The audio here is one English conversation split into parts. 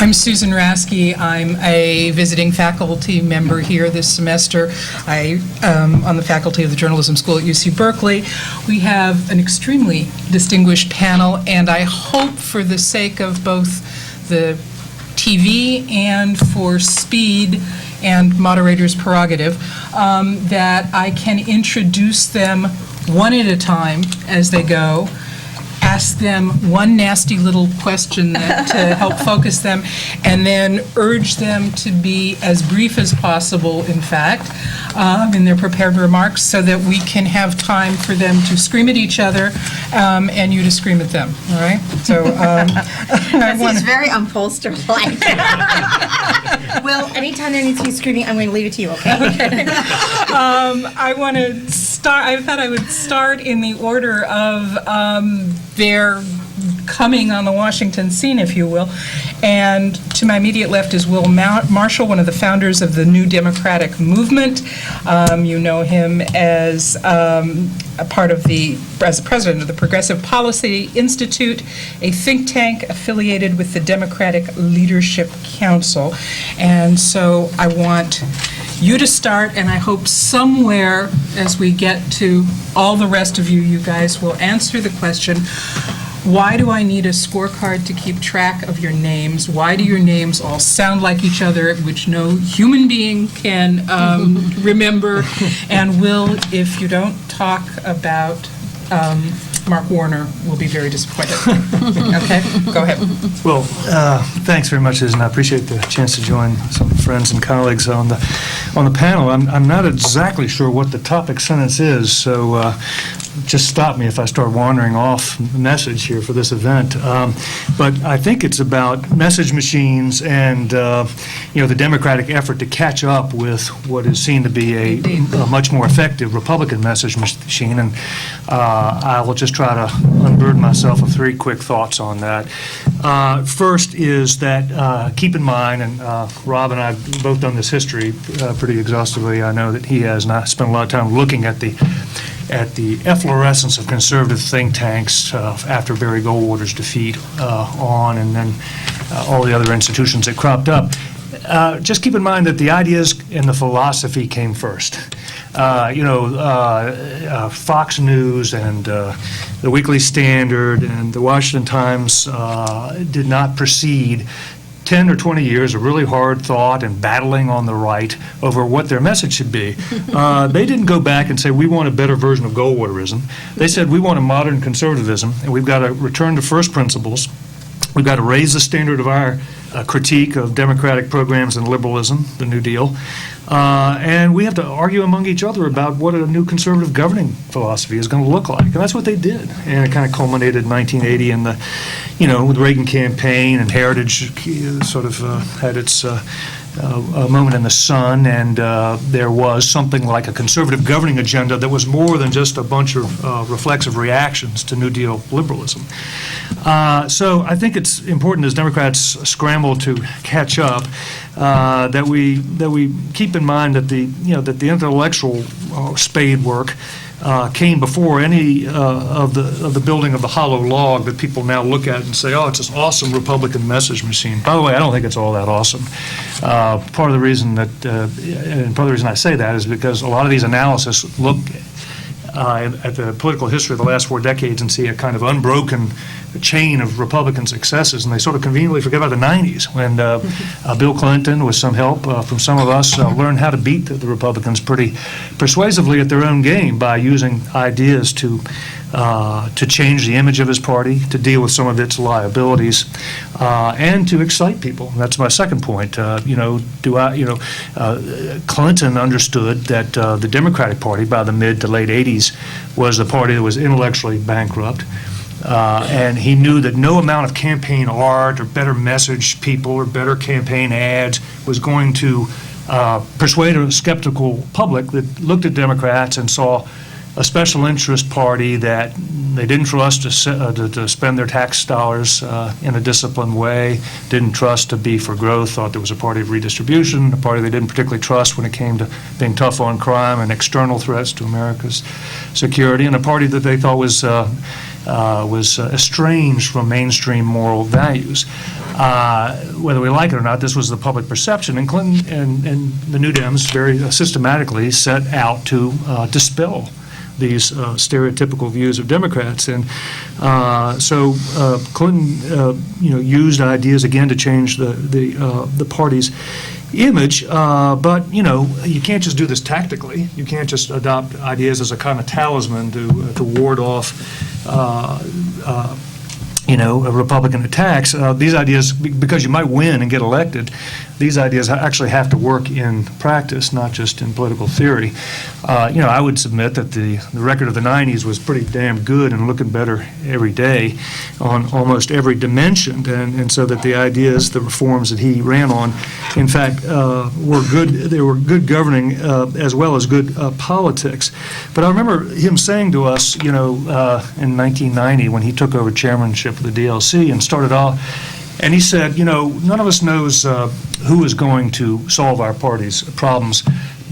I'm Susan Rasky. I'm a visiting faculty member here this semester. I on the faculty of the Journalism School at UC Berkeley. We have an extremely distinguished panel, and I hope for the sake of both the TV and for speed and moderator's prerogative, that I can introduce them one at a time as they go, ask them one nasty little question that, to help focus them, and then urge them to be as brief as possible, in fact, in their prepared remarks, so that we can have time for them to scream at each other and you to scream at them, all right? So that seems very upholster-like. Well, anytime there needs to be screaming, I'm going to leave it to you, okay? Okay. I want to start, I thought I would start in the order of their coming on the Washington scene, if you will. And to my immediate left is Will Marshall, one of the founders of the New Democratic Movement. You know him as a part of as president of the Progressive Policy Institute, a think tank affiliated with the Democratic Leadership Council. And so I want you to start, and I hope somewhere as we get to all the rest of you, you guys will answer the question, why do I need a scorecard to keep track of your names? Why do your names all sound like each other, which no human being can remember? And Will, if you don't talk about Mark Warner, will be very disappointed. Okay, go ahead. Well, thanks very much, Susan. I appreciate the chance to join some friends and colleagues on the panel. I'm not exactly sure what the topic sentence is, so just stop me if I start wandering off the message here for this event. But I think it's about message machines and the democratic effort to catch up with what is seen to be a much more effective Republican message machine. And I will just try to unburden myself of three quick thoughts on that. First is that keep in mind, and Rob and I have both done this history pretty exhaustively. I know that he has, and I spent a lot of time looking at the efflorescence of conservative think tanks after Barry Goldwater's defeat and then all the other institutions that cropped up. Just keep in mind that the ideas and the philosophy came first. Fox News and the Weekly Standard and the Washington Times did not precede 10 or 20 years of really hard thought and battling on the right over what their message should be. They didn't go back and say, we want a better version of Goldwaterism. They said, we want a modern conservatism, and we've got to return to first principles. We've got to raise the standard of our critique of democratic programs and liberalism, the New Deal. And we have to argue among each other about what a new conservative governing philosophy is going to look like. And that's what they did. And it kind of culminated in 1980 in the, with the Reagan campaign, and Heritage sort of had its a moment in the sun, and there was something like a conservative governing agenda that was more than just a bunch of reflexive reactions to New Deal liberalism. So I think it's important as Democrats scramble to catch up that we keep in mind that the intellectual spade work came before any of the building of the hollow log that people now look at and say, oh, it's this awesome Republican message machine. By the way, I don't think it's all that awesome. Part of the reason I say that is because a lot of these analysis look at the political history of the last 4 decades and see a kind of unbroken chain of Republican successes, and they sort of conveniently forget about the 90s when Bill Clinton, with some help from some of us, learned how to beat the Republicans pretty persuasively at their own game by using ideas to change the image of his party, to deal with some of its liabilities, and to excite people. And that's my second point. Clinton understood that the Democratic Party by the mid to late 80s was the party that was intellectually bankrupt. And he knew that no amount of campaign art or better message people or better campaign ads was going to persuade a skeptical public that looked at Democrats and saw a special interest party that they didn't trust to spend their tax dollars in a disciplined way, didn't trust to be for growth, thought there was a party of redistribution, a party they didn't particularly trust when it came to being tough on crime and external threats to America's security, and a party that they thought was was estranged from mainstream moral values. Whether we like it or not, this was the public perception, and Clinton and the New Dems very systematically set out to dispel these stereotypical views of Democrats. And so Clinton, used ideas again to change the party's image, but you can't just do this tactically. You can't just adopt ideas as a kind of talisman to ward off Republican attacks. These ideas, because you might win and get elected, these ideas actually have to work in practice, not just in political theory. I would submit that the record of the 90s was pretty damn good and looking better every day on almost every dimension, and so that the ideas, the reforms that he ran on, in fact, were good. They were good governing as well as good politics. But I remember him saying to us, in 1990 when he took over chairmanship of the DLC and started off, and he said, none of us knows who is going to solve our party's problems,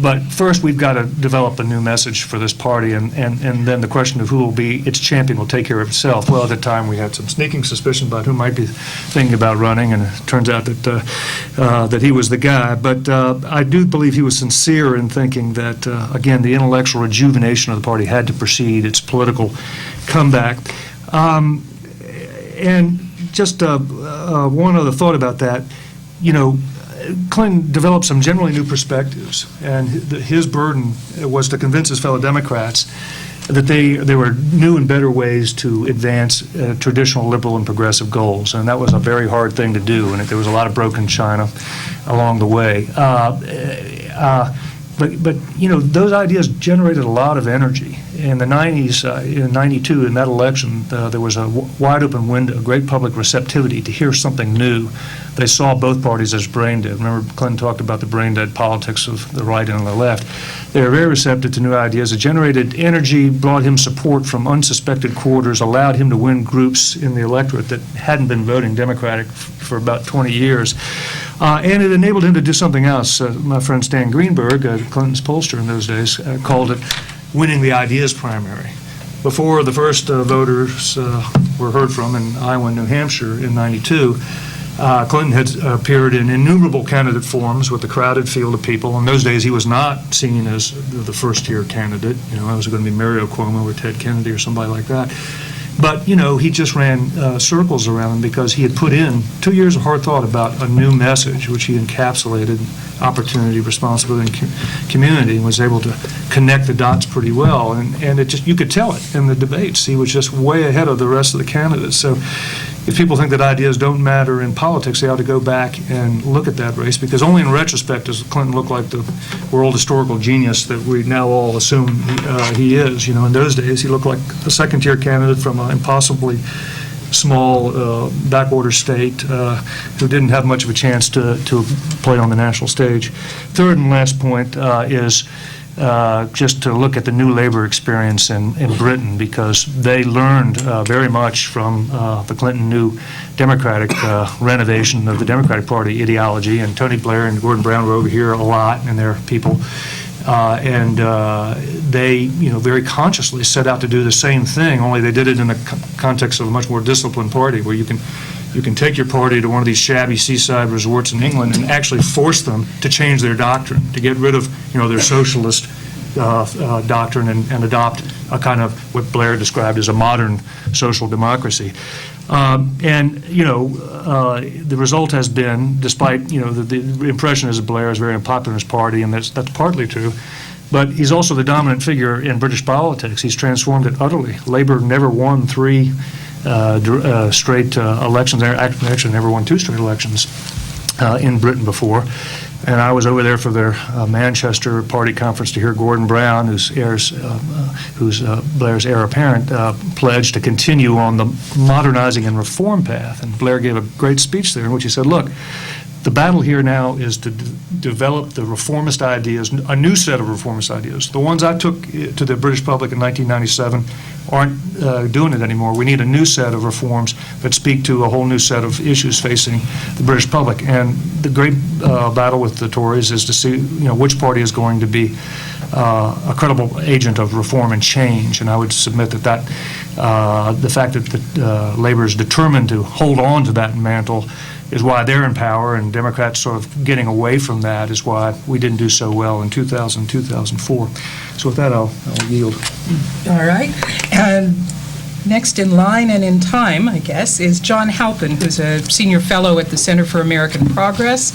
but first we've got to develop a new message for this party, and then the question of who will be its champion will take care of itself. Well, at the time we had some sneaking suspicion about who might be thinking about running, and it turns out that he was the guy. But I do believe he was sincere in thinking that, again, the intellectual rejuvenation of the party had to precede its political comeback. And just one other thought about that, Clinton developed some generally new perspectives, and his burden was to convince his fellow Democrats that there were new and better ways to advance traditional liberal and progressive goals, and that was a very hard thing to do, and there was a lot of broken china along the way. But those ideas generated a lot of energy. In the 90s, in 92, in that election, there was a wide open window, great public receptivity to hear something new. They saw both parties as brain dead. Remember, Clinton talked about the brain dead politics of the right and the left. They were very receptive to new ideas. It generated energy, brought him support from unsuspected quarters, allowed him to win groups in the electorate that hadn't been voting Democratic for about 20 years. And it enabled him to do something else. My friend Stan Greenberg, Clinton's pollster in those days, called it winning the ideas primary. Before the first voters were heard from in Iowa and New Hampshire in '92, Clinton had appeared in innumerable candidate forums with a crowded field of people. In those days, he was not seen as the first-tier candidate. I was going to be Mario Cuomo or Ted Kennedy or somebody like that. But, he just ran circles around him because he had put in 2 years of hard thought about a new message, which he encapsulated opportunity, responsibility, and community, and was able to connect the dots pretty well. And it just, you could tell it in the debates. He was just way ahead of the rest of the candidates. So if people think that ideas don't matter in politics, they ought to go back and look at that race, because only in retrospect does Clinton look like the world historical genius that we now all assume he is. In those days, he looked like a second-tier candidate from an impossibly small backwater state who didn't have much of a chance to play on the national stage. Third and last point is just to look at the new labor experience in Britain, because they learned very much from the Clinton new Democratic renovation of the Democratic Party ideology, and Tony Blair and Gordon Brown were over here a lot, and their people. And they, very consciously set out to do the same thing, only they did it in the context of a much more disciplined party, where you can take your party to one of these shabby seaside resorts in England and actually force them to change their doctrine, to get rid of, their socialist doctrine and adopt a kind of what Blair described as a modern social democracy. The result has been, despite, the impression is that Blair is very unpopular in his party, and that's partly true, but he's also the dominant figure in British politics. He's transformed it utterly. Labour never won three straight elections, actually never won two straight elections in Britain before. And I was over there for their Manchester party conference to hear Gordon Brown, who's Blair's heir apparent, pledge to continue on the modernizing and reform path. And Blair gave a great speech there in which he said, look, the battle here now is to develop the reformist ideas, a new set of reformist ideas. The ones I took to the British public in 1997 aren't doing it anymore. We need a new set of reforms that speak to a whole new set of issues facing the British public. And the great battle with the Tories is to see, which party is going to be a credible agent of reform and change. And I would submit that the fact that Labor is determined to hold on to that mantle is why they're in power, and Democrats sort of getting away from that is why we didn't do so well in 2000, 2004. So with that, I'll yield. All right. And next in line and in time, I guess, is John Halpin, who's a senior fellow at the Center for American Progress.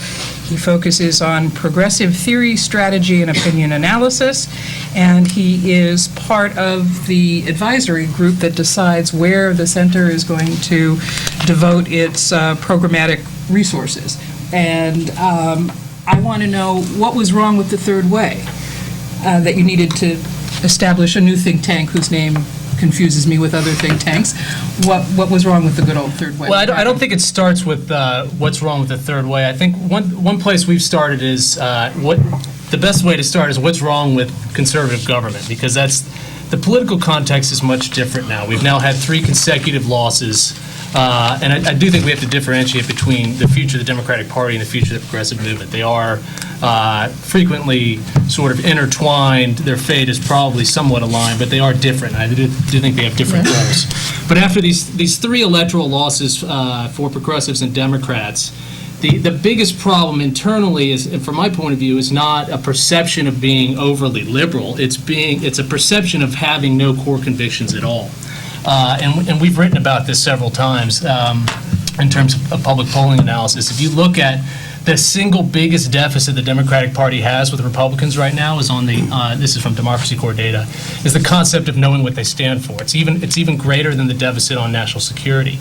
He focuses on progressive theory, strategy, and opinion analysis, and he is part of the advisory group that decides where the center is going to devote its programmatic resources. And I want to know what was wrong with the Third Way, that you needed to establish a new think tank whose name confuses me with other think tanks. What was wrong with the good old Third Way? Well, I don't think it starts with what's wrong with the Third Way. I think one place we've started is the best way to start is what's wrong with conservative government, because the political context is much different now. We've now had 3 consecutive losses, and I do think we have to differentiate between the future of the Democratic Party and the future of the progressive movement. They are frequently sort of intertwined. Their fate is probably somewhat aligned, but they are different. I do think they have different goals. But after these 3 electoral losses for progressives and Democrats, the biggest problem internally is, from my point of view, is not a perception of being overly liberal. It's a perception of having no core convictions at all. And we've written about this several times in terms of public polling analysis. If you look at the single biggest deficit the Democratic Party has with Republicans right now is on this is from Democracy Corps data, is the concept of knowing what they stand for. It's even greater than the deficit on national security.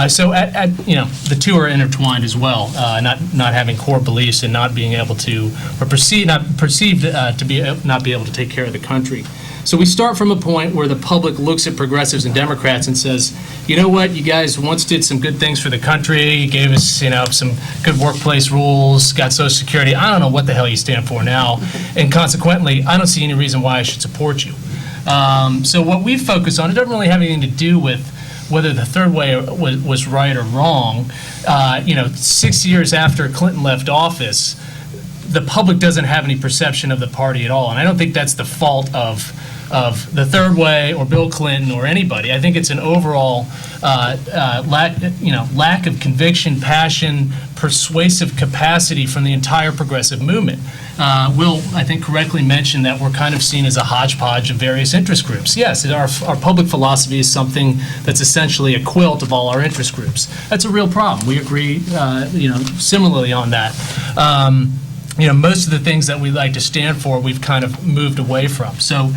So the two are intertwined as well. Not having core beliefs and not being able to, or perceived to not be able to take care of the country. So we start from a point where the public looks at progressives and Democrats and says, you know what, you guys once did some good things for the country, gave us, some good workplace rules, got Social Security. I don't know what the hell you stand for now, and consequently, I don't see any reason why I should support you. So what we focus on, it doesn't really have anything to do with whether the Third Way was right or wrong. 6 years after Clinton left office, the public doesn't have any perception of the party at all, and I don't think that's the fault of the Third Way or Bill Clinton or anybody. I think it's an overall lack of conviction, passion, persuasive capacity from the entire progressive movement. Will, I think, correctly mentioned that we're kind of seen as a hodgepodge of various interest groups. Yes, our public philosophy is something that's essentially a quilt of all our interest groups. That's a real problem. We agree, similarly on that. Most of the things that we like to stand for, we've kind of moved away from. So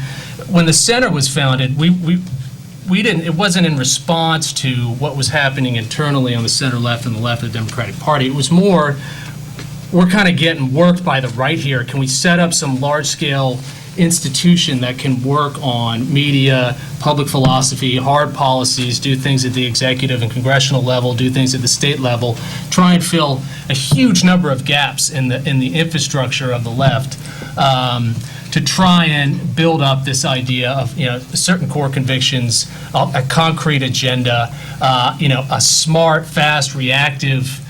when the center was founded, we didn't. It wasn't in response to what was happening internally on the center left and the left of the Democratic Party. It was more, we're kind of getting worked by the right here. Can we set up some large-scale institution that can work on media, public philosophy, hard policies, do things at the executive and congressional level, do things at the state level, try and fill a huge number of gaps in the infrastructure of the left, to try and build up this idea of certain core convictions, a concrete agenda, a smart, fast, reactive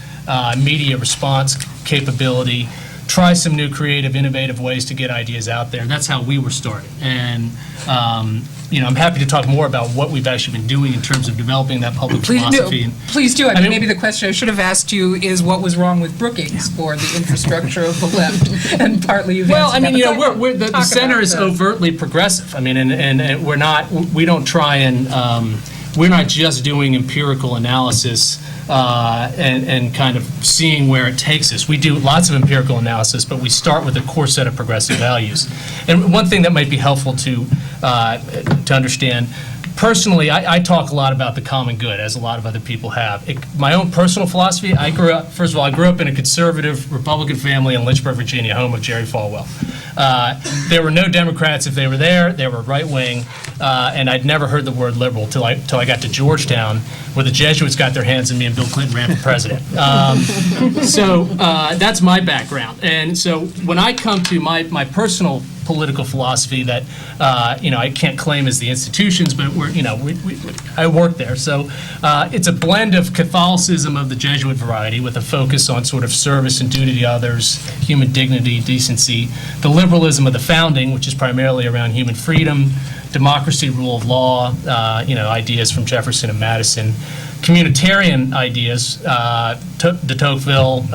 media response capability. Try some new creative, innovative ways to get ideas out there. That's how we were started. And, I'm happy to talk more about what we've actually been doing in terms of developing that public philosophy. Please do. I mean, maybe the question I should have asked you is what was wrong with Brookings for the infrastructure of the left, and partly you've answered that. The center is overtly progressive. I mean, and we don't try and, we're not just doing empirical analysis and kind of seeing where it takes us. We do lots of empirical analysis, but we start with a core set of progressive values. And one thing that might be helpful to understand, personally, I talk a lot about the common good, as a lot of other people have. My own personal philosophy, I grew up in a conservative Republican family in Lynchburg, Virginia, home of Jerry Falwell. There were no Democrats if they were there. They were right-wing, and I'd never heard the word liberal till I got to Georgetown, where the Jesuits got their hands on me and Bill Clinton ran for president. So that's my background. And so when I come to my personal political philosophy that, I can't claim as the institutions, but I work there. So it's a blend of Catholicism of the Jesuit variety with a focus on sort of service and duty to others, human dignity, decency, the liberalism of the founding, which is primarily around human freedom, democracy, rule of law, ideas from Jefferson and Madison, communitarian ideas, de Tocqueville,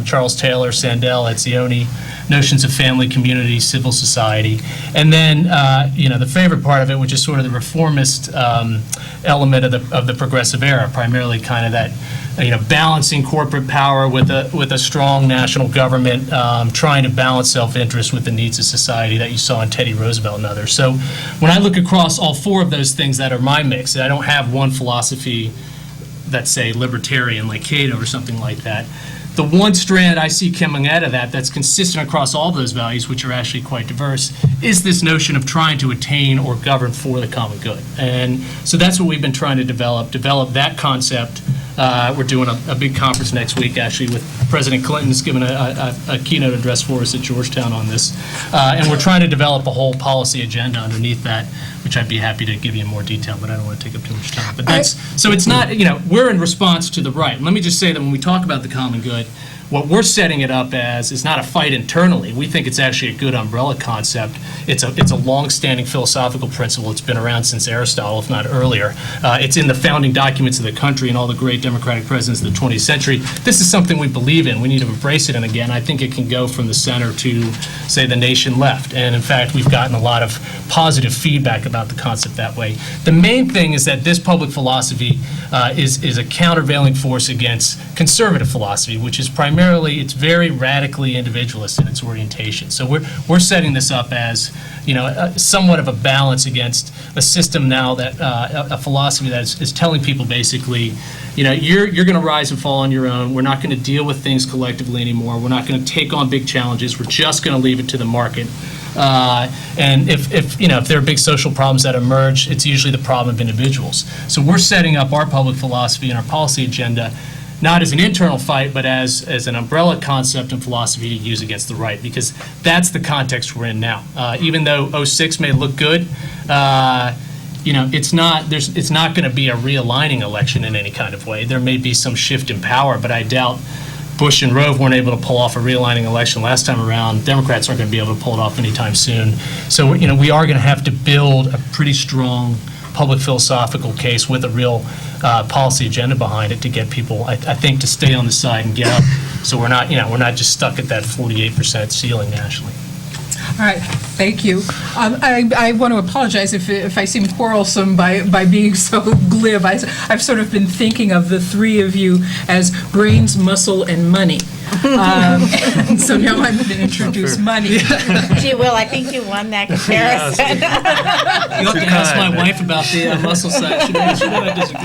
Charles Taylor, Sandel, Etzioni, notions of family, community, civil society, and then the favorite part of it, which is sort of the reformist element of the progressive era, primarily kind of that balancing corporate power with a strong national government, trying to balance self-interest with the needs of society that you saw in Teddy Roosevelt and others. So when I look across all four of those things that are my mix, I don't have one philosophy that's, say, libertarian like Cato or something like that. The one strand I see coming out of that's consistent across all those values, which are actually quite diverse, is this notion of trying to attain or govern for the common good. And so that's what we've been trying to develop that concept. We're doing a big conference next week, actually, with President Clinton's giving a keynote address for us at Georgetown on this. And we're trying to develop a whole policy agenda underneath that, which I'd be happy to give you in more detail, but I don't want to take up too much time. But so it's not, we're in response to the right. Let me just say that when we talk about the common good, what we're setting it up as is not a fight internally. We think it's actually a good umbrella concept. It's a long-standing philosophical principle. It's been around since Aristotle, if not earlier. It's in the founding documents of the country and all the great democratic presidents of the 20th century. This is something we believe in. We need to embrace it. And again, I think it can go from the center to, say, the nation left. And in fact, we've gotten a lot of positive feedback about the concept that way. The main thing is that this public philosophy is a countervailing force against conservative philosophy, which is primarily, it's very radically individualist in its orientation. So we're setting this up as, somewhat of a balance against a system now that, a philosophy that is telling people basically, you're going to rise and fall on your own. We're not going to deal with things collectively anymore. We're not going to take on big challenges. We're just going to leave it to the market. And if there are big social problems that emerge, it's usually the problem of individuals. So we're setting up our public philosophy and our policy agenda not as an internal fight, but as an umbrella concept and philosophy to use against the right, because that's the context we're in now. Even though 06 may look good, it's not going to be a realigning election in any kind of way. There may be some shift in power, but I doubt Bush and Rove weren't able to pull off a realigning election last time around. Democrats aren't going to be able to pull it off anytime soon. So, we are going to have to build a pretty strong public philosophical case with a real policy agenda behind it to get people, I think, to stay on the side and get up. So we're not just stuck at that 48% ceiling nationally. All right, thank you. I want to apologize if I seem quarrelsome by being so glib. I've sort of been thinking of the three of you as brains, muscle, and money. And so now I'm going to introduce money. Gee, Will, I think you won that comparison. You have to ask my wife about the muscle side. She might disagree.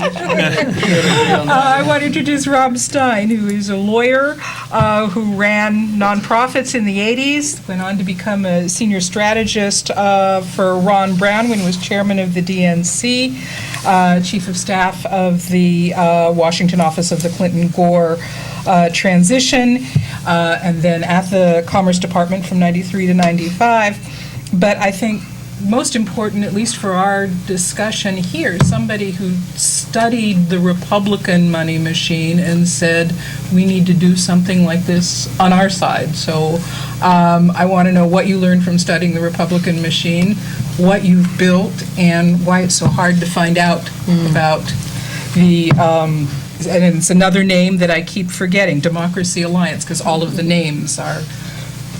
I want to introduce Rob Stein, who is a lawyer who ran nonprofits in the 80s, went on to become a senior strategist for Ron Brown when he was chairman of the DNC, chief of staff of the Washington office of the Clinton-Gore transition, and then at the Commerce Department from 93 to 95. But I think most important, at least for our discussion here, somebody who studied the Republican money machine and said, we need to do something like this on our side. So I want to know what you learned from studying the Republican machine, what you've built, and why it's so hard to find out about the and it's another name that I keep forgetting, Democracy Alliance, because all of the names are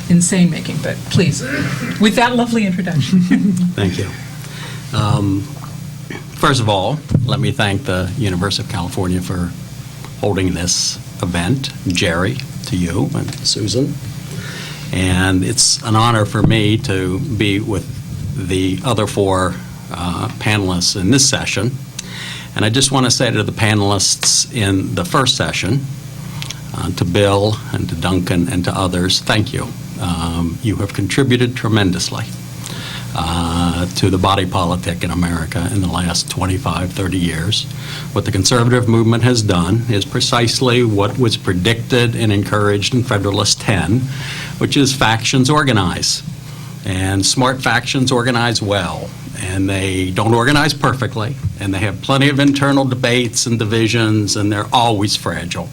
insane-making. But please, with that lovely introduction. Thank you. First of all, let me thank the University of California for holding this event, Jerry, to you, and Susan. And it's an honor for me to be with the other four panelists in this session. And I just want to say to the panelists in the first session, to Bill and to Duncan and to others, thank you. You have contributed tremendously to the body politic in America in the last 25, 30 years. What the conservative movement has done is precisely what was predicted and encouraged in Federalist 10, which is factions organize. And smart factions organize well, and they don't organize perfectly, and they have plenty of internal debates and divisions, and they're always fragile.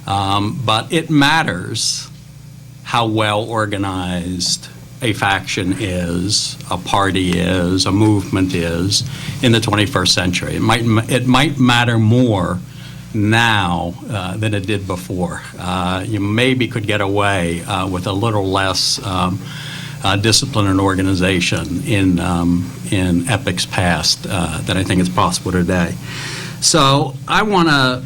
But it matters how well organized a faction is, a party is, a movement is in the 21st century. It might matter more now than it did before. You maybe could get away with a little less discipline and organization in epochs past than I think is possible today. So I want to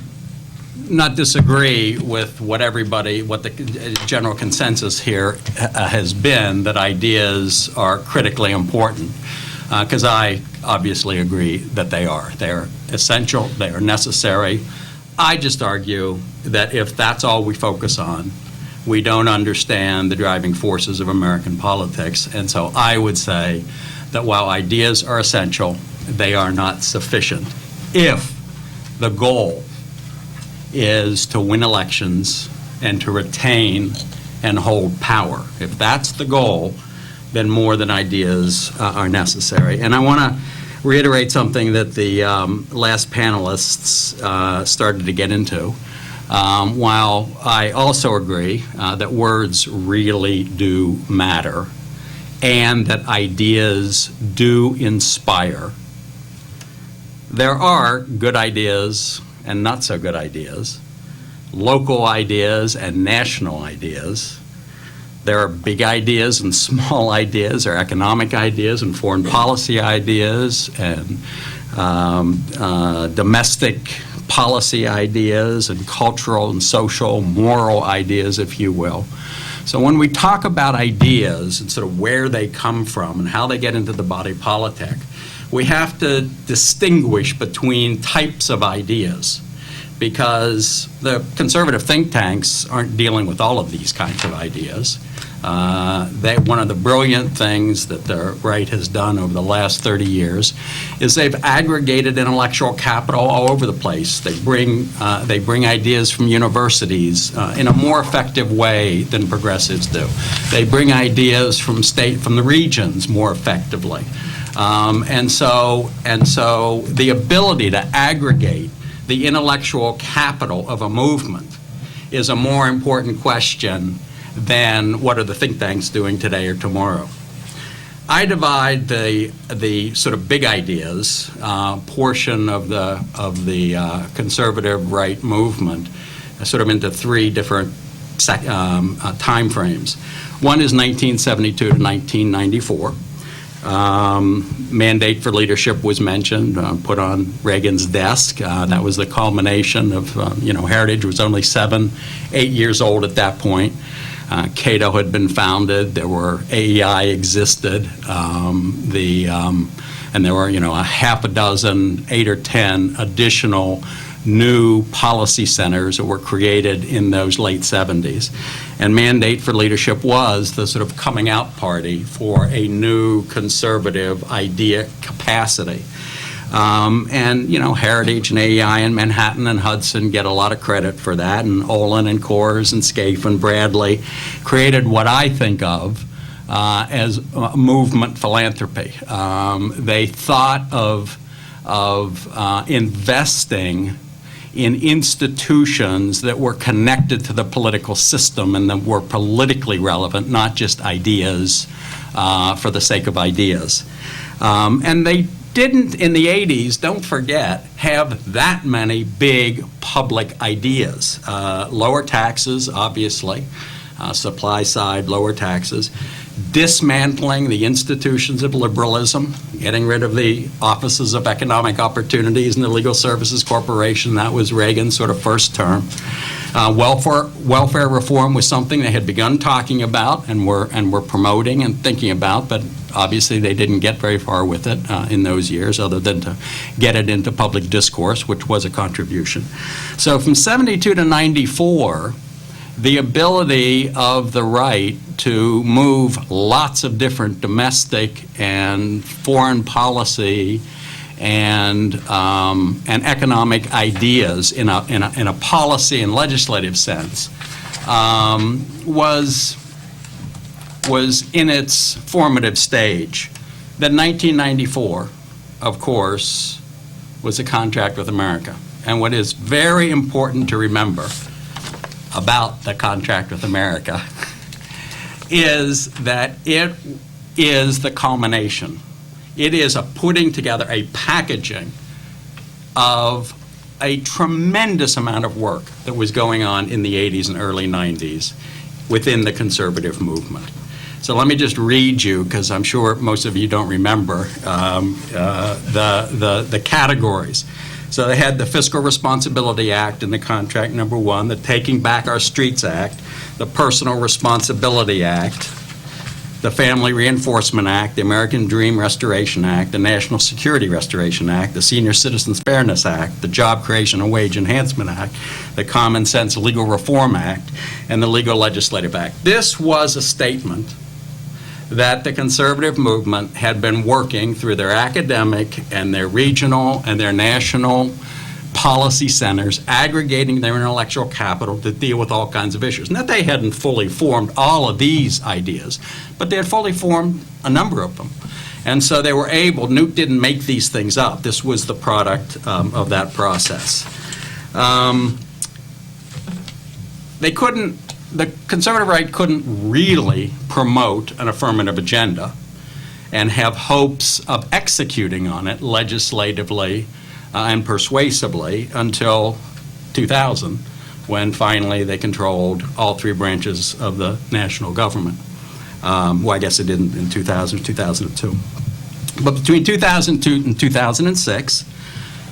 not disagree with what the general consensus here has been, that ideas are critically important, because I obviously agree that they are. They are essential, they are necessary. I just argue that if that's all we focus on, we don't understand the driving forces of American politics. And so I would say that while ideas are essential, they are not sufficient if the goal is to win elections and to retain and hold power. If that's the goal, then more than ideas are necessary. And I want to reiterate something that the last panelists started to get into. While I also agree that words really do matter and that ideas do inspire, there are good ideas and not so good ideas, local ideas and national ideas. There are big ideas and small ideas, there are economic ideas and foreign policy ideas, and domestic policy ideas, and cultural and social, moral ideas, if you will. So when we talk about ideas and sort of where they come from and how they get into the body politic, we have to distinguish between types of ideas, because the conservative think tanks aren't dealing with all of these kinds of ideas. One of the brilliant things that the right has done over the last 30 years is they've aggregated intellectual capital all over the place. They bring ideas from universities in a more effective way than progressives do. They bring ideas from the regions more effectively. And so the ability to aggregate the intellectual capital of a movement is a more important question than what are the think tanks doing today or tomorrow. I divide the sort of big ideas portion of the conservative right movement sort of into three different time frames. One is 1972 to 1994. Mandate for leadership was mentioned, put on Reagan's desk. That was the culmination of, Heritage was only 8 years old at that point. Cato had been founded. There were AEI existed. And there were, a half a dozen, 8 or 10 additional new policy centers that were created in those late 70s. And Mandate for Leadership was the sort of coming out party for a new conservative idea capacity. Heritage and AEI and Manhattan and Hudson get a lot of credit for that, and Olin and Coors and Scaife and Bradley created what I think of as movement philanthropy. They thought of investing in institutions that were connected to the political system and that were politically relevant, not just ideas for the sake of ideas. And they didn't, in the 80s, don't forget, have that many big public ideas. Lower taxes, obviously, supply side, lower taxes. Dismantling the institutions of liberalism, getting rid of the offices of economic opportunities and the Legal Services Corporation. That was Reagan's sort of first term. Welfare reform was something they had begun talking about and were promoting and thinking about, but obviously they didn't get very far with it in those years, other than to get it into public discourse, which was a contribution. So from 72 to 94, the ability of the right to move lots of different domestic and foreign policy and economic ideas in a policy and legislative sense was was in its formative stage. Then 1994, of course, was a contract with America. And what is very important to remember about the contract with America is that it is the culmination. It is a putting together, a packaging of a tremendous amount of work that was going on in the 80s and early 90s within the conservative movement. So let me just read you, because I'm sure most of you don't remember, the categories. So they had the Fiscal Responsibility Act in the contract number 1, the Taking Back Our Streets Act, the Personal Responsibility Act, the Family Reinforcement Act, the American Dream Restoration Act, the National Security Restoration Act, the Senior Citizens Fairness Act, the Job Creation and Wage Enhancement Act, the Common Sense Legal Reform Act, and the Legal Legislative Act. This was a statement that the conservative movement had been working through their academic and their regional and their national policy centers, aggregating their intellectual capital to deal with all kinds of issues. Not that they hadn't fully formed all of these ideas, but they had fully formed a number of them. And so they were able, Newt didn't make these things up. This was the product of that process. The conservative right couldn't really promote an affirmative agenda and have hopes of executing on it legislatively and persuasively until 2000, when finally they controlled all 3 branches of the national government. Well, I guess it didn't in 2000, 2002. But between 2002 and 2006,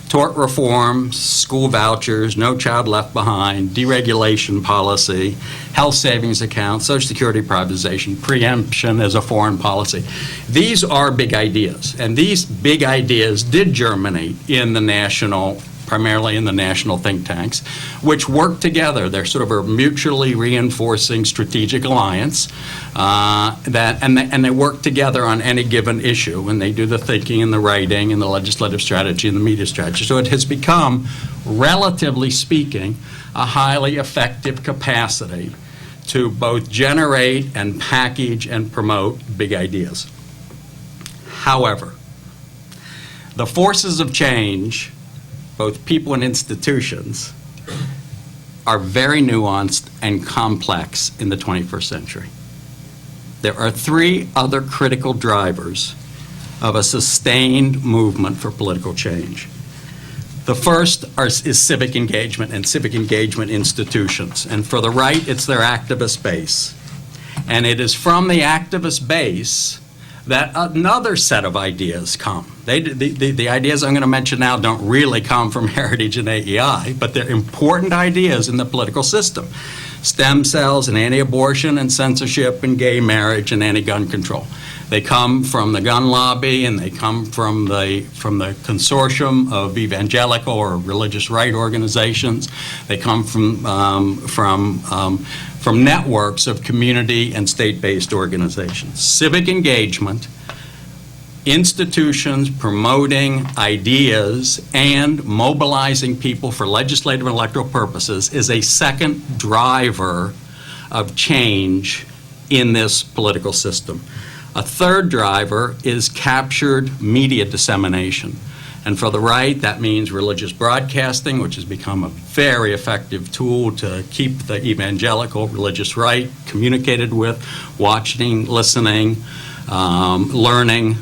tort reform, school vouchers, No Child Left Behind, deregulation policy, health savings accounts, Social Security privatization, preemption as a foreign policy. These are big ideas, and these big ideas did germinate in the national, primarily in the national think tanks, which work together. They're sort of a mutually reinforcing strategic alliance, and they work together on any given issue, and they do the thinking and the writing and the legislative strategy and the media strategy. So it has become, relatively speaking, a highly effective capacity to both generate and package and promote big ideas. However, the forces of change, both people and institutions, are very nuanced and complex in the 21st century. There are 3 other critical drivers of a sustained movement for political change. The first is civic engagement and civic engagement institutions. And for the right, it's their activist base. And it is from the activist base that another set of ideas come. The ideas I'm going to mention now don't really come from Heritage and AEI, but they're important ideas in the political system. Stem cells and anti-abortion and censorship and gay marriage and anti-gun control. They come from the gun lobby, and they come from the consortium of evangelical or religious right organizations. They come from networks of community and state-based organizations. Civic engagement, institutions promoting ideas and mobilizing people for legislative and electoral purposes is a second driver of change in this political system. A third driver is captured media dissemination. And for the right, that means religious broadcasting, which has become a very effective tool to keep the evangelical religious right communicated with, watching, listening, learning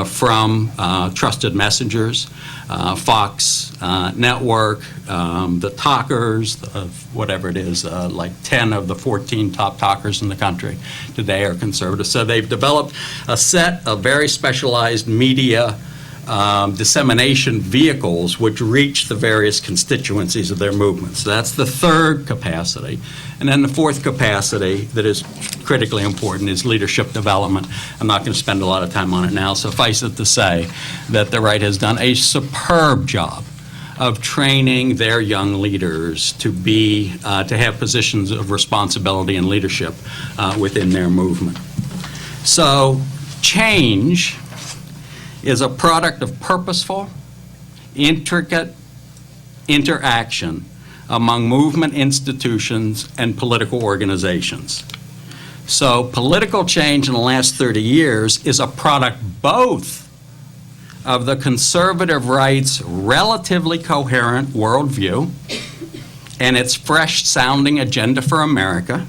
from trusted messengers, Fox Network, the talkers, whatever it is, like 10 of the 14 top talkers in the country today are conservative. So they've developed a set of very specialized media dissemination vehicles which reach the various constituencies of their movement. So that's the third capacity. And then the fourth capacity that is critically important is leadership development. I'm not going to spend a lot of time on it now. Suffice it to say that the right has done a superb job of training their young leaders to have positions of responsibility and leadership within their movement. So change is a product of purposeful, intricate interaction among movement institutions and political organizations. So political change in the last 30 years is a product both of the conservative right's relatively coherent worldview and its fresh-sounding agenda for America,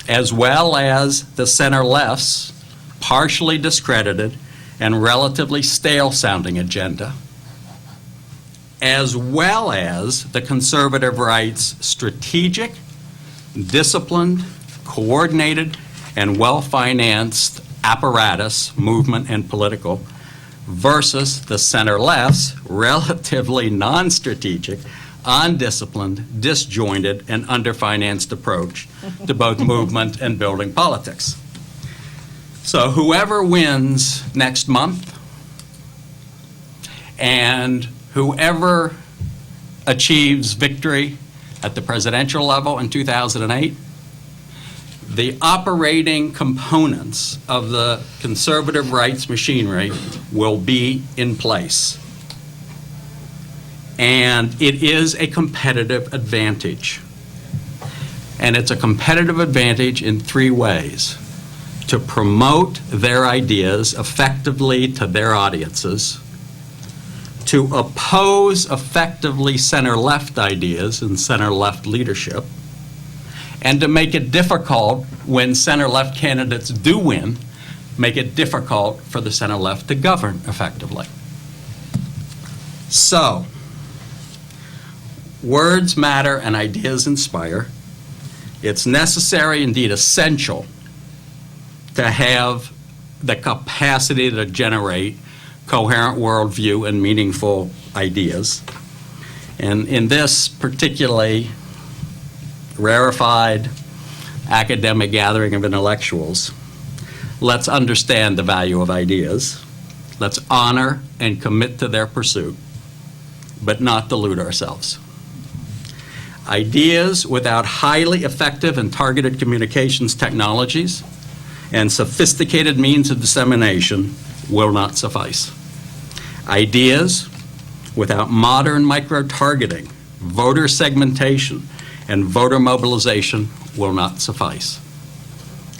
as well as the center-left's partially discredited and relatively stale-sounding agenda, as well as the conservative right's strategic, disciplined, coordinated, and well-financed apparatus, movement, and political, versus the center-left's relatively non-strategic, undisciplined, disjointed, and underfinanced approach to both movement and building politics. So whoever wins next month and whoever achieves victory at the presidential level in 2008, the operating components of the conservative rights machinery will be in place. And it is a competitive advantage. And it's a competitive advantage in three ways: to promote their ideas effectively to their audiences, to oppose effectively center-left ideas and center-left leadership, and to make it difficult when center-left candidates do win, make it difficult for the center-left to govern effectively. So, words matter and ideas inspire. It's necessary, indeed essential, to have the capacity to generate coherent worldview and meaningful ideas. And in this particularly rarefied academic gathering of intellectuals, let's understand the value of ideas. Let's honor and commit to their pursuit, but not delude ourselves. Ideas without highly effective and targeted communications technologies and sophisticated means of dissemination will not suffice. Ideas without modern micro-targeting, voter segmentation, and voter mobilization will not suffice.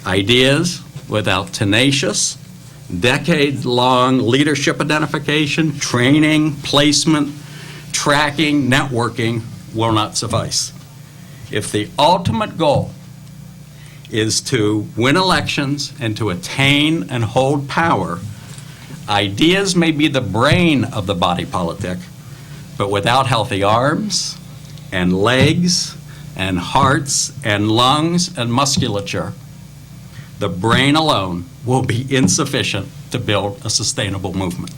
Ideas without tenacious, decade-long leadership identification, training, placement, tracking, networking will not suffice. If the ultimate goal is to win elections and to attain and hold power, ideas may be the brain of the body politic, but without healthy arms and legs and hearts and lungs and musculature, the brain alone will be insufficient to build a sustainable movement.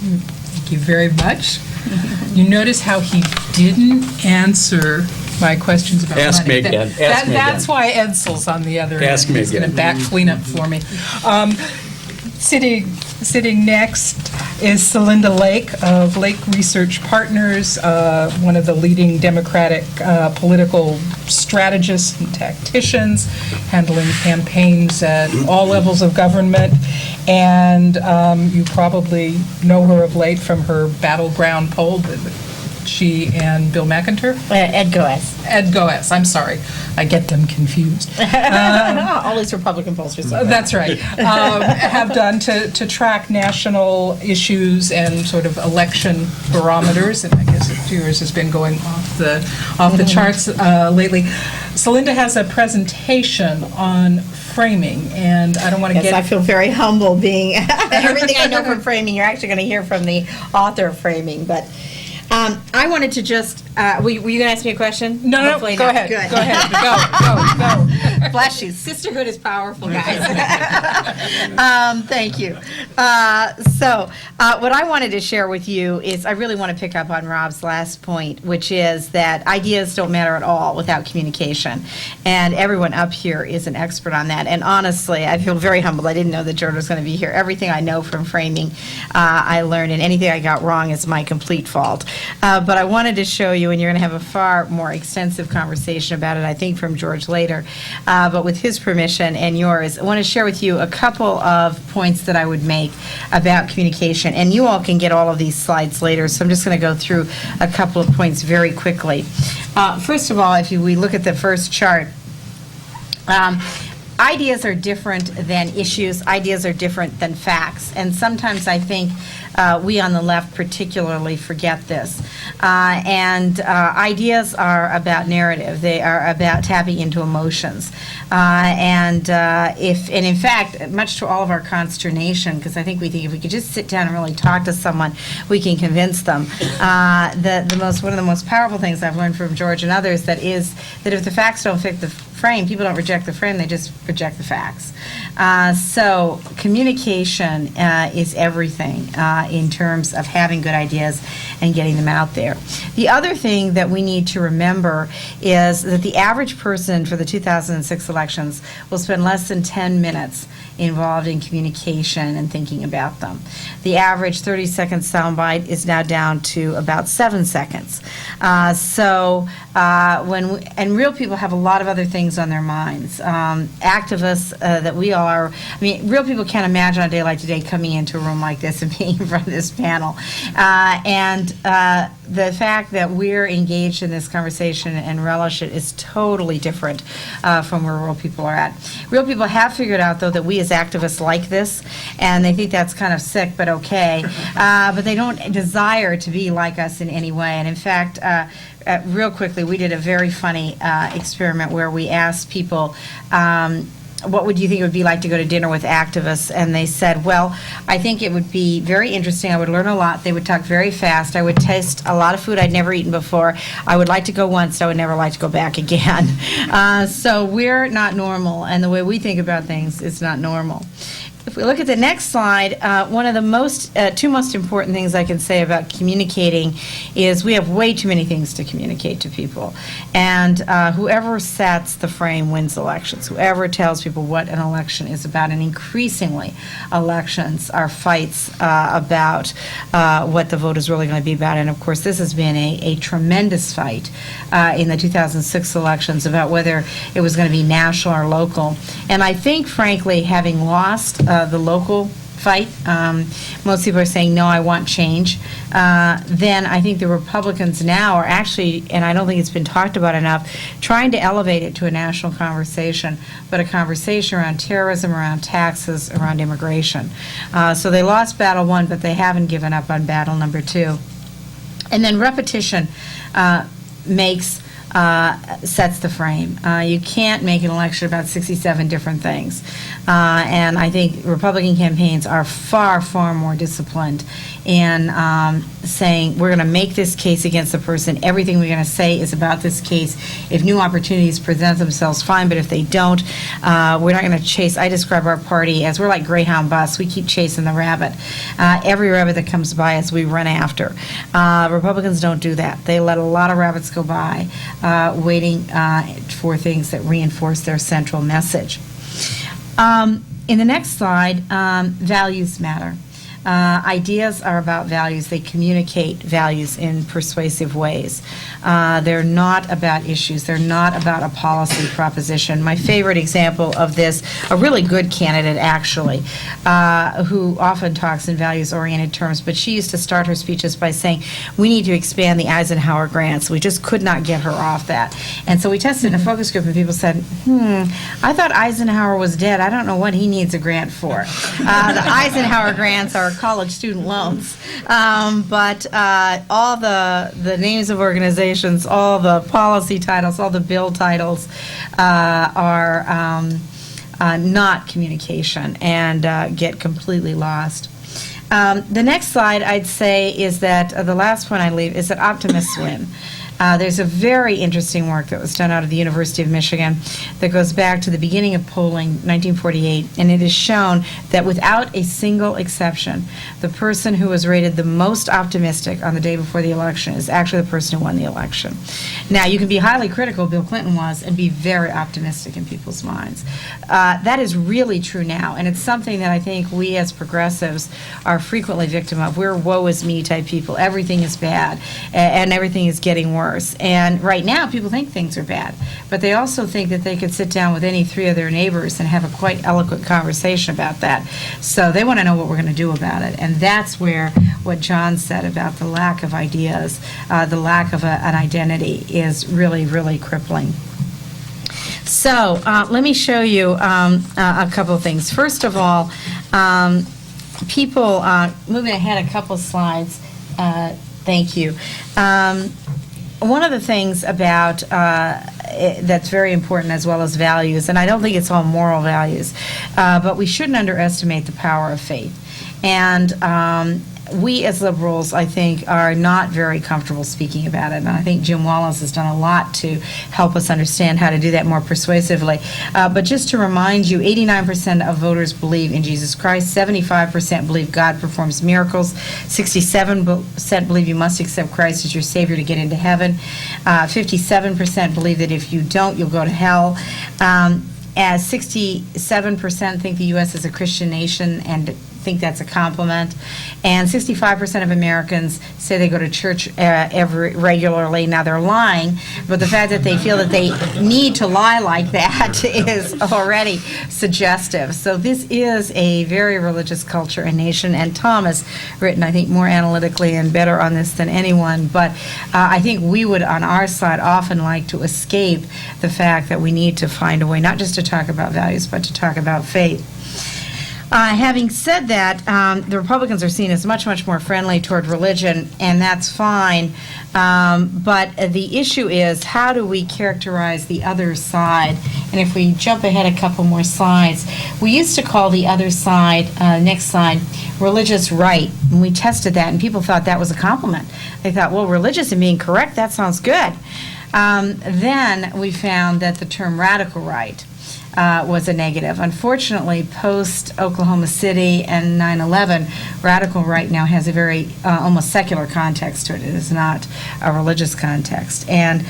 Thank you very much. You notice how he didn't answer my questions about money. Ask me again. Ask me That's again. why Edsel's on the other end. Ask me He's going again. to back clean up for me. Sitting next is Celinda Lake of Lake Research Partners, one of the leading Democratic political strategists and tacticians, handling campaigns at all levels of government. And you probably know her of late from her battleground poll that she and Bill McIntyre? Ed Goes. Ed Goes, I'm sorry. I get them confused. All these Republican pollsters. That's right. Have done to track national issues and sort of election barometers, and I guess yours has been going off the charts lately. Celinda has a presentation on framing, and I don't want to Yes, I get... feel very humble being, everything I know from framing, you're actually going to hear from the author of framing, but I wanted to just, were you going to ask me a question? No, Hopefully go not. ahead. Good. Go ahead. Go. Bless you. Sisterhood is powerful, guys. Thank you. So what I wanted to share with you is I really want to pick up on Rob's last point, which is that ideas don't matter at all without communication. And everyone up here is an expert on that. And honestly, I feel very humbled. I didn't know that Jordan was going to be here. Everything I know from framing, I learned, and anything I got wrong is my complete fault. But I wanted to show you, and you're going to have a far more extensive conversation about it, I think, from George later. But with his permission and yours, I want to share with you a couple of points that I would make about communication. And you all can get all of these slides later, so I'm just going to go through a couple of points very quickly. First of all, if we look at the first chart, Ideas are different than issues. Ideas are different than facts. And sometimes I think we on the left particularly forget this. Ideas are about narrative. They are about tapping into emotions. And in fact, much to all of our consternation, because I think we think if we could just sit down and really talk to someone, we can convince them. One of the most powerful things I've learned from George and others that is that if the facts don't fit the frame, people don't reject the frame, they just reject the facts. So communication is everything in terms of having good ideas and getting them out there. The other thing that we need to remember is that the average person for the 2006 elections will spend less than 10 minutes involved in communication and thinking about them. The average 30-second soundbite is now down to about 7 seconds. And real people have a lot of other things on their minds. Activists that we all are, real people can't imagine a day like today coming into a room like this and being in front of this panel. The fact that we're engaged in this conversation and relish it is totally different from where real people are at. Real people have figured out, though, that we as activists like this, and they think that's kind of sick, but okay. But they don't desire to be like us in any way. And in fact, real quickly, we did a very funny experiment where we asked people, what would you think it would be like to go to dinner with activists? And they said, well, I think it would be very interesting. I would learn a lot. They would talk very fast. I would taste a lot of food I'd never eaten before. I would like to go once. I would never like to go back again. So we're not normal, and the way we think about things is not normal. If we look at the next slide, one of the two most important things I can say about communicating is we have way too many things to communicate to people. And whoever sets the frame wins elections. Whoever tells people what an election is about, and increasingly elections are fights about what the vote is really going to be about. And of course, this has been a tremendous fight in the 2006 elections about whether it was going to be national or local. And I think, frankly, having lost the local fight, most people are saying, no, I want change. Then I think the Republicans now are actually, and I don't think it's been talked about enough, trying to elevate it to a national conversation, but a conversation around terrorism, around taxes, around immigration. So they lost battle one, but they haven't given up on battle number two. And then repetition sets the frame. You can't make an election about 67 different things. And I think Republican campaigns are far, far more disciplined in saying, we're going to make this case against the person. Everything we're going to say is about this case. If new opportunities present themselves, fine, but if they don't, we're not going to chase. I describe our party as we're like Greyhound bus. We keep chasing the rabbit. Every rabbit that comes by us, we run after. Republicans don't do that. They let a lot of rabbits go by, waiting for things that reinforce their central message. In the next slide, values matter. Ideas are about values. They communicate values in persuasive ways. They're not about issues. They're not about a policy proposition. My favorite example of this, a really good candidate actually, who often talks in values-oriented terms, but she used to start her speeches by saying, we need to expand the Eisenhower grants. We just could not get her off that. And so we tested in a focus group, and people said, I thought Eisenhower was dead. I don't know what he needs a grant for. The Eisenhower grants are college student loans. But all the names of organizations, all the policy titles, all the bill titles are not communication and get completely lost. The next slide, I'd say, is that the last point I leave is that optimists win. There's a very interesting work that was done out of the University of Michigan that goes back to the beginning of polling, 1948, and it has shown that without a single exception, the person who was rated the most optimistic on the day before the election is actually the person who won the election. Now, you can be highly critical, Bill Clinton was, and be very optimistic in people's minds. That is really true now, and it's something that I think we as progressives are frequently victim of. We're woe is me type people. Everything is bad, and everything is getting worse. And right now, people think things are bad, but they also think that they could sit down with any three of their neighbors and have a quite eloquent conversation about that. So they want to know what we're going to do about it. And that's where what John said about the lack of ideas, the lack of an identity is really, really crippling. So let me show you a couple of things. First of all, people, moving ahead a couple slides, thank you. One of the things about that's very important, as well as values, and I don't think it's all moral values, but we shouldn't underestimate the power of faith. And we as liberals, I think, are not very comfortable speaking about it, and I think Jim Wallace has done a lot to help us understand how to do that more persuasively. But just to remind you, 89% of voters believe in Jesus Christ, 75% believe God performs miracles, 67% believe you must accept Christ as your Savior to get into heaven, 57% believe that if you don't, you'll go to hell. As 67% think the U.S. is a Christian nation and think that's a compliment, and 65% of Americans say they go to church regularly. Now, they're lying, but the fact that they feel that they need to lie like that is already suggestive. So this is a very religious culture and nation, and Tom has written, I think, more analytically and better on this than anyone, but I think we would, on our side, often like to escape the fact that we need to find a way not just to talk about values, but to talk about faith. Having said that, the Republicans are seen as much, much more friendly toward religion, and that's fine. But the issue is, how do we characterize the other side? And if we jump ahead a couple more slides, we used to call the other side, next slide, religious right. And we tested that, and people thought that was a compliment. They thought, well, religious and being correct, that sounds good. Then we found that the term radical right was a negative. Unfortunately, post-Oklahoma City and 9/11, radical right now has a very almost secular context to it. It is not a religious context. And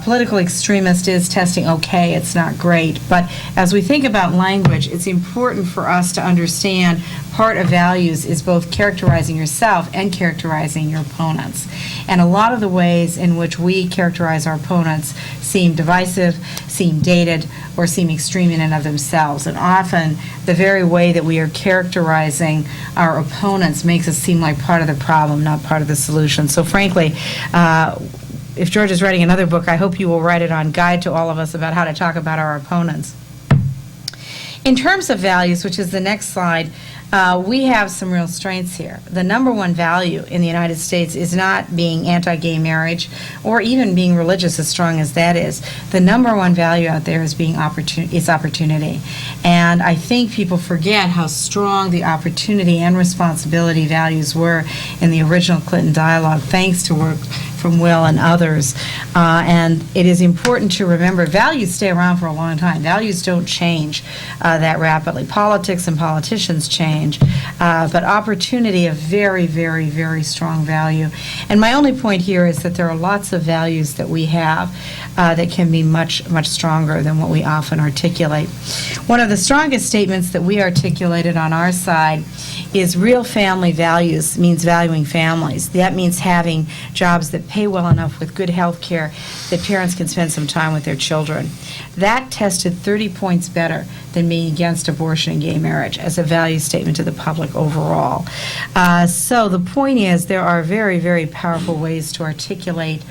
political extremist is testing okay, it's not great. But as we think about language, it's important for us to understand part of values is both characterizing yourself and characterizing your opponents. And a lot of the ways in which we characterize our opponents seem divisive, seem dated, or seem extreme in and of themselves. And often, the very way that we are characterizing our opponents makes us seem like part of the problem, not part of the solution. So frankly, if George is writing another book, I hope you will write it on Guide to All of Us about how to talk about our opponents. In terms of values, which is the next slide, we have some real strengths here. The number one value in the United States is not being anti-gay marriage or even being religious, as strong as that is. The number one value out there is opportunity. And I think people forget how strong the opportunity and responsibility values were in the original Clinton dialogue, thanks to work from Will and others. And it is important to remember values stay around for a long time. Values don't change that rapidly. Politics and politicians change, but opportunity a very, very, very strong value. And my only point here is that there are lots of values that we have that can be much, much stronger than what we often articulate. One of the strongest statements that we articulated on our side is real family values means valuing families. That means having jobs that pay well enough with good health care that parents can spend some time with their children. That tested 30 points better than being against abortion and gay marriage as a value statement to the public overall. So the point is, there are very, very powerful ways to articulate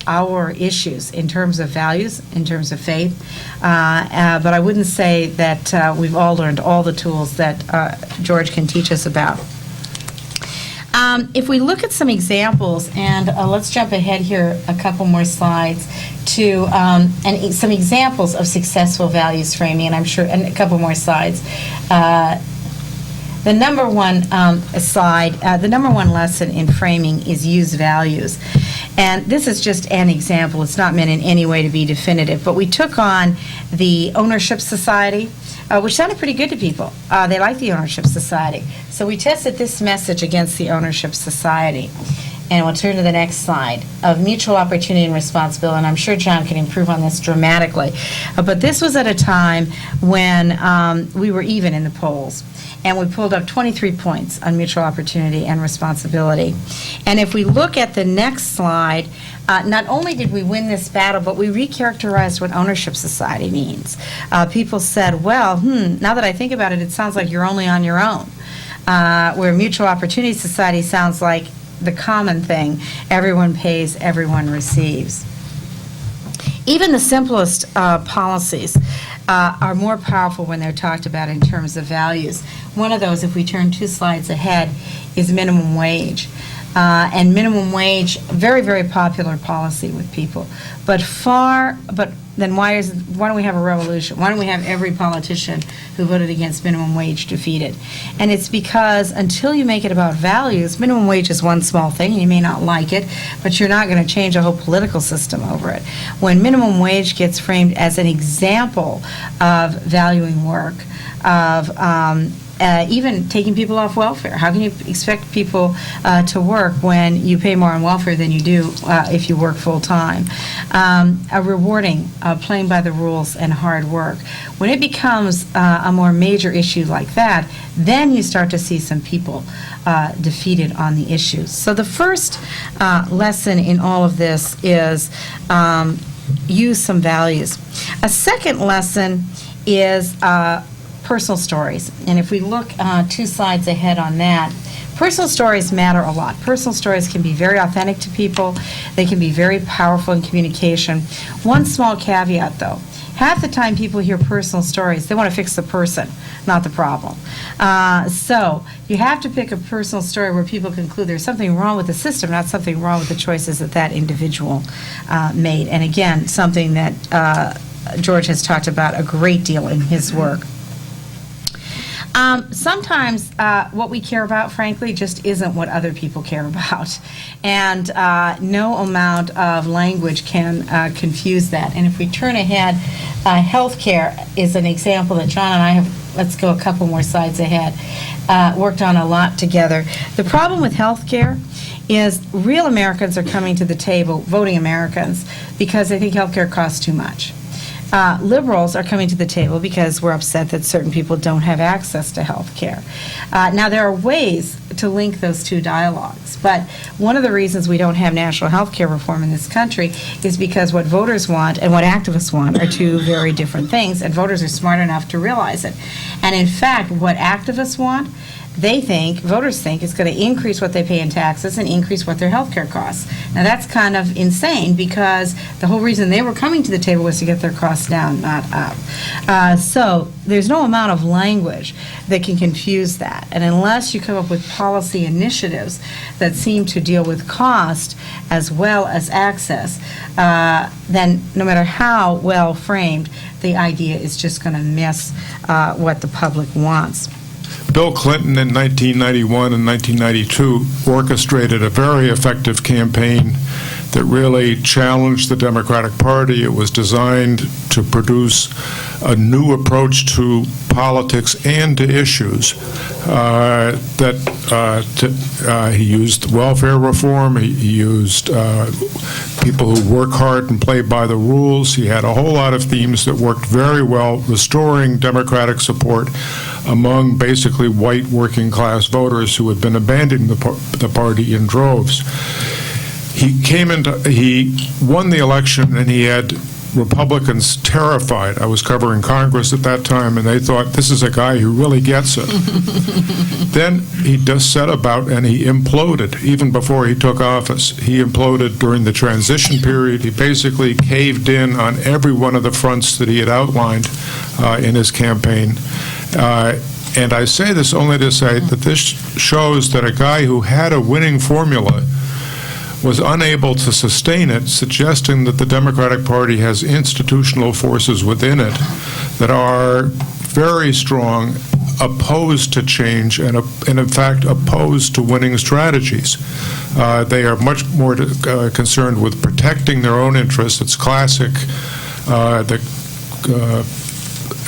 our issues in terms of values, in terms of faith, but I wouldn't say that we've all learned all the tools that George can teach us about. If we look at some examples, and let's jump ahead here a couple more slides to and some examples of successful values framing, and I'm sure, and a couple more slides. The number one the number one lesson in framing is use values. And this is just an example. It's not meant in any way to be definitive, but we took on the Ownership Society, which sounded pretty good to people. They liked the Ownership Society. So we tested this message against the Ownership Society. And we'll turn to the next slide, of mutual opportunity and responsibility. And I'm sure John can improve on this dramatically. But this was at a time when we were even in the polls. And we pulled up 23 points on mutual opportunity and responsibility. And if we look at the next slide, not only did we win this battle, but we recharacterized what ownership society means. People said, well, now that I think about it, it sounds like you're only on your own. Where mutual opportunity society sounds like the common thing, everyone pays, everyone receives. even the simplest policies are more powerful when they're talked about in terms of values. One of those, if we turn 2 slides ahead, is minimum wage. And minimum wage, very, very popular policy with people. But then why don't we have a revolution? Why don't we have every politician who voted against minimum wage defeated? And it's because until you make it about values, minimum wage is one small thing, and you may not like it, but you're not going to change a whole political system over it. When minimum wage gets framed as an example of valuing work, of even taking people off welfare. How can you expect people to work when you pay more on welfare than you do if you work full-time? A rewarding, playing by the rules, and hard work. When it becomes a more major issue like that, then you start to see some people defeated on the issues. So the first lesson in all of this is use some values. A second lesson is personal stories. And if we look 2 slides ahead on that, personal stories matter a lot. Personal stories can be very authentic to people. They can be very powerful in communication. One small caveat, though. Half the time people hear personal stories, they want to fix the person, not the problem. So you have to pick a personal story where people conclude there's something wrong with the system, not something wrong with the choices that that individual made. And again, something that George has talked about a great deal in his work. Sometimes what we care about, frankly, just isn't what other people care about. And no amount of language can confuse that. And if we turn ahead, healthcare is an example that John and I have, let's go a couple more slides ahead, worked on a lot together. The problem with healthcare is real Americans are coming to the table, voting Americans, because they think healthcare costs too much. Liberals are coming to the table because we're upset that certain people don't have access to health care. Now, there are ways to link those two dialogues, but one of the reasons we don't have national health care reform in this country is because what voters want and what activists want are two very different things, and voters are smart enough to realize it. And in fact, what activists want, voters think, is going to increase what they pay in taxes and increase what their health care costs. Now, that's kind of insane because the whole reason they were coming to the table was to get their costs down, not up. So there's no amount of language that can confuse that. And unless you come up with policy initiatives that seem to deal with cost as well as access, then no matter how well framed, the idea is just going to miss what the public wants. Bill Clinton in 1991 and 1992 orchestrated a very effective campaign that really challenged the Democratic Party. It was designed to produce a new approach to politics and to issues. He used welfare reform. He used people who work hard and play by the rules. He had a whole lot of themes that worked very well, restoring Democratic support among basically white working class voters who had been abandoning the party in droves. He won the election, and he had Republicans terrified. I was covering Congress at that time, and they thought, this is a guy who really gets it. Then he just set about and he imploded even before he took office. He imploded during the transition period. He basically caved in on every one of the fronts that he had outlined in his campaign. And I say this only to say that this shows that a guy who had a winning formula was unable to sustain it, suggesting that the Democratic Party has institutional forces within it that are very strong, opposed to change, and in fact opposed to winning strategies. They are much more concerned with protecting their own interests. It's classic. The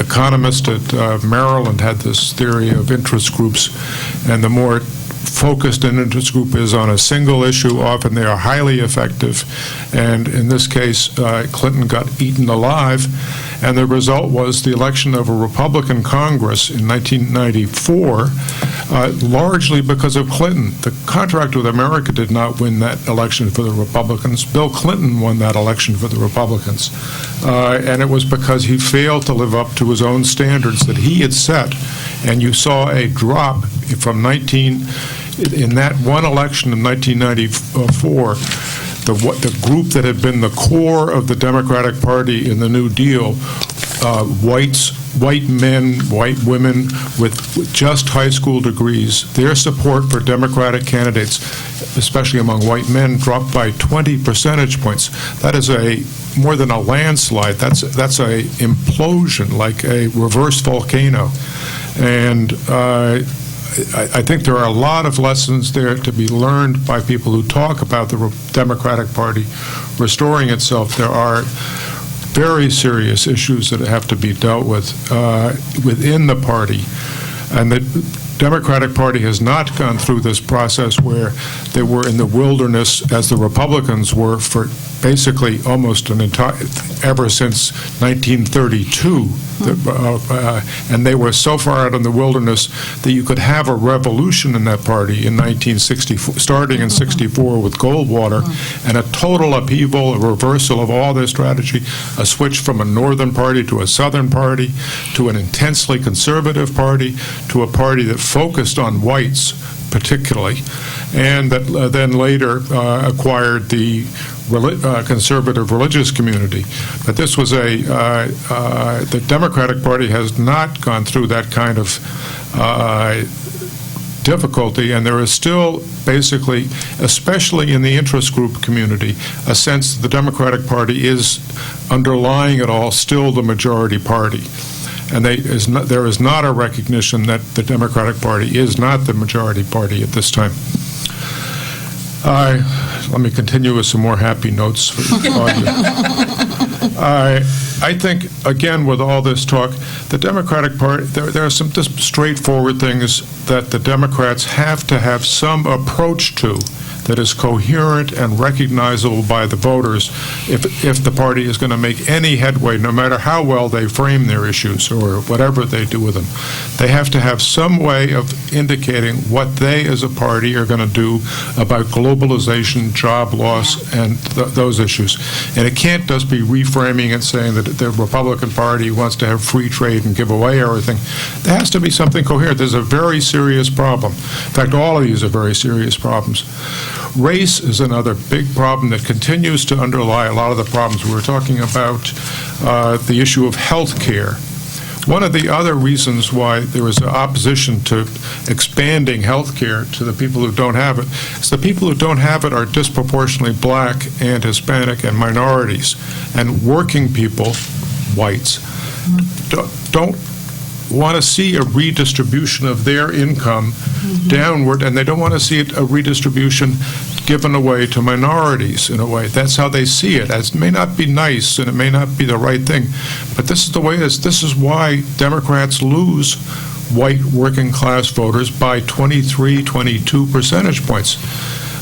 economist at Maryland had this theory of interest groups, and the more focused an interest group is on a single issue, often they are highly effective. And in this case, Clinton got eaten alive, and the result was the election of a Republican Congress in 1994, largely because of Clinton. The Contract with America did not win that election for the Republicans. Bill Clinton won that election for the Republicans. And it was because he failed to live up to his own standards that he had set. And you saw a drop from in that one election in 1994, the group that had been the core of the Democratic Party in the New Deal, white men, white women with just high school degrees, their support for Democratic candidates, especially among white men, dropped by 20 percentage points. That is more than a landslide. That's a implosion, like a reverse volcano. And I think there are a lot of lessons there to be learned by people who talk about the Democratic Party restoring itself. There are very serious issues that have to be dealt with within the party. And the Democratic Party has not gone through this process where they were in the wilderness, as the Republicans were, for basically almost ever since 1932. And they were so far out in the wilderness that you could have a revolution in that party in 1964, starting in 64 with Goldwater, and a total upheaval, a reversal of all their strategy, a switch from a northern party to a southern party, to an intensely conservative party, to a party that focused on whites particularly, and that then later acquired the conservative religious community. But this was the Democratic Party has not gone through that kind of difficulty, and there is still basically, especially in the interest group community, a sense that the Democratic Party is, underlying it all, still the majority party. And there is not a recognition that the Democratic Party is not the majority party at this time. Let me continue with some more happy notes for all of you. I think, again, with all this talk, the Democratic Party, there are some just straightforward things that the Democrats have to have some approach to that is coherent and recognizable by the voters if the party is going to make any headway, no matter how well they frame their issues or whatever they do with them. They have to have some way of indicating what they as a party are going to do about globalization, job loss, and those issues. And it can't just be reframing and saying that the Republican Party wants to have free trade and give away everything. There has to be something coherent. There's a very serious problem. In fact, all of these are very serious problems. Race is another big problem that continues to underlie a lot of the problems. We were talking about the issue of health care. One of the other reasons why there is opposition to expanding health care to the people who don't have it is the people who don't have it are disproportionately black and Hispanic and minorities. And working people, whites, don't want to see a redistribution of their income downward, and they don't want to see a redistribution given away to minorities in a way. That's how they see it. It may not be nice and it may not be the right thing, but this is the way it is. This is why Democrats lose white working class voters by 23, 22 percentage points.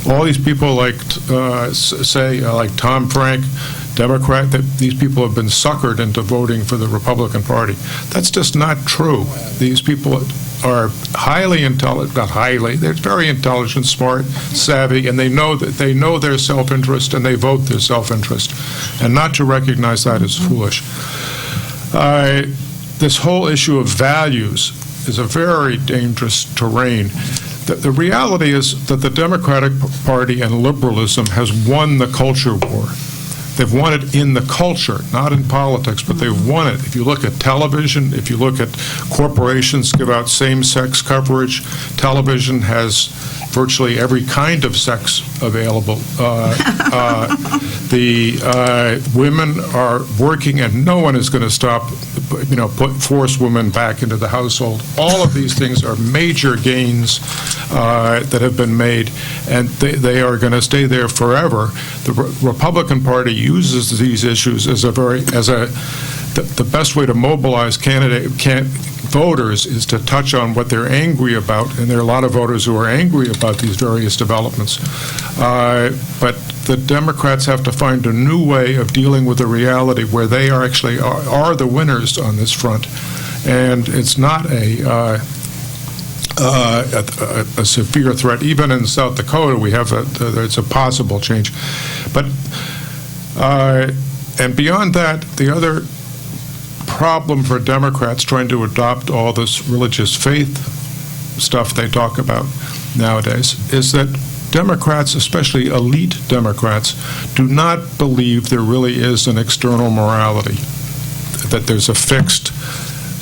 All these people like Tom Frank, Democrat, that these people have been suckered into voting for the Republican Party. That's just not true. These people are highly intelligent, not highly, they're very intelligent, smart, savvy, and they know their self-interest and they vote their self-interest. And not to recognize that is foolish. This whole issue of values is a very dangerous terrain. The reality is that the Democratic Party and liberalism has won the culture war. They've won it in the culture, not in politics, but they've won it. If you look at television, if you look at corporations give out same-sex coverage, television has virtually every kind of sex available. Women are working, and no one is going to stop, force women back into the household. All of these things are major gains that have been made, and they are going to stay there forever. The Republican Party uses these issues as the best way to mobilize voters is to touch on what they're angry about, and there are a lot of voters who are angry about these various developments. But the Democrats have to find a new way of dealing with the reality where they are actually are the winners on this front, and it's not a severe threat. Even in South Dakota, we have it's a possible change, but and beyond that, the other problem for Democrats trying to adopt all this religious faith stuff they talk about nowadays is that Democrats, especially elite Democrats, do not believe there really is an external morality, that there's a fixed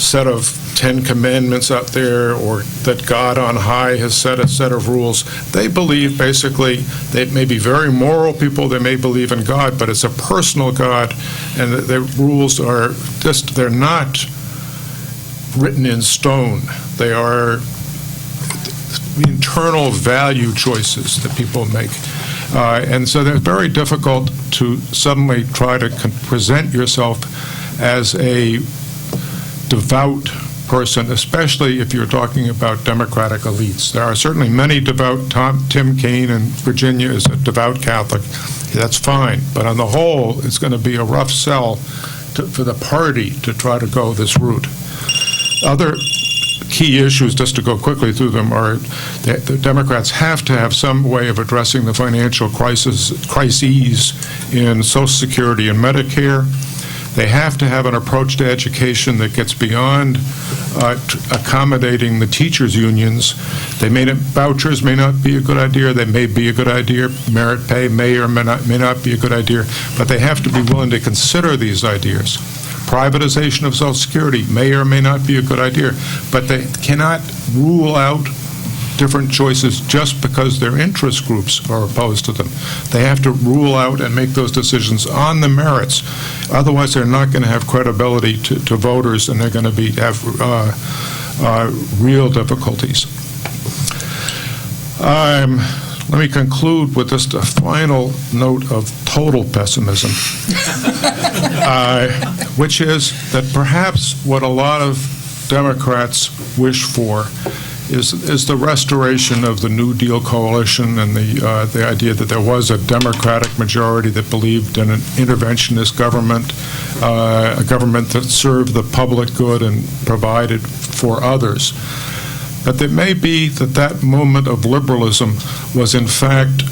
set of 10 commandments out there, or that God on high has set a set of rules. They believe, basically, they may be very moral people, they may believe in God, but it's a personal God, and the rules are just, they're not written in stone. They are internal value choices that people make. And so they're very difficult to suddenly try to present yourself as a devout person, especially if you're talking about Democratic elites. There are certainly many devout. Tim Kaine in Virginia is a devout Catholic. That's fine. But on the whole, it's going to be a rough sell for the party to try to go this route. Other key issues, just to go quickly through them, are that the Democrats have to have some way of addressing the financial crises in Social Security and Medicare. They have to have an approach to education that gets beyond accommodating the teachers' unions. Vouchers may not be a good idea. They may be a good idea. Merit pay may or may not be a good idea. But they have to be willing to consider these ideas. Privatization of Social Security may or may not be a good idea. But they cannot rule out different choices just because their interest groups are opposed to them. They have to rule out and make those decisions on the merits. Otherwise, they're not going to have credibility to voters, and they're going to have real difficulties. Let me conclude with just a final note of total pessimism, which is that perhaps what a lot of Democrats wish for is the restoration of the New Deal coalition and the idea that there was a Democratic majority that believed in an interventionist government, a government that served the public good and provided for others. But it may be that moment of liberalism was in fact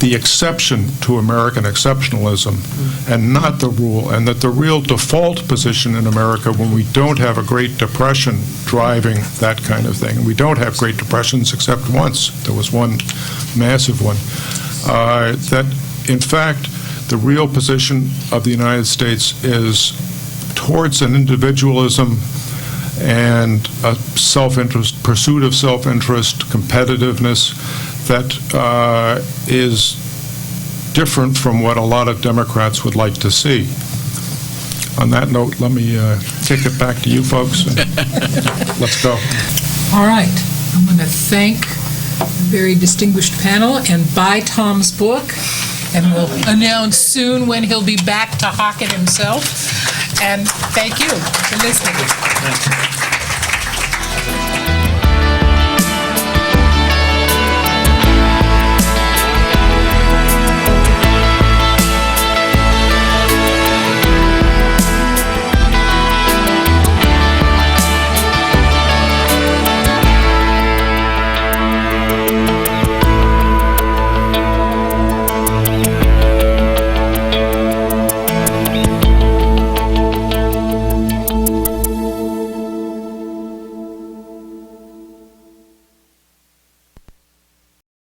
the exception to American exceptionalism and not the rule, and that the real default position in America, when we don't have a Great Depression driving that kind of thing, and we don't have Great Depressions except once, there was one massive one, that in fact the real position of the United States is towards an individualism and a self-interest, pursuit of self-interest, competitiveness, that is different from what a lot of Democrats would like to see. On that note, let me kick it back to you folks, and let's go. All right. I'm going to thank the very distinguished panel and buy Tom's book, and we'll announce soon when he'll be back to hawk it himself. And thank you for listening.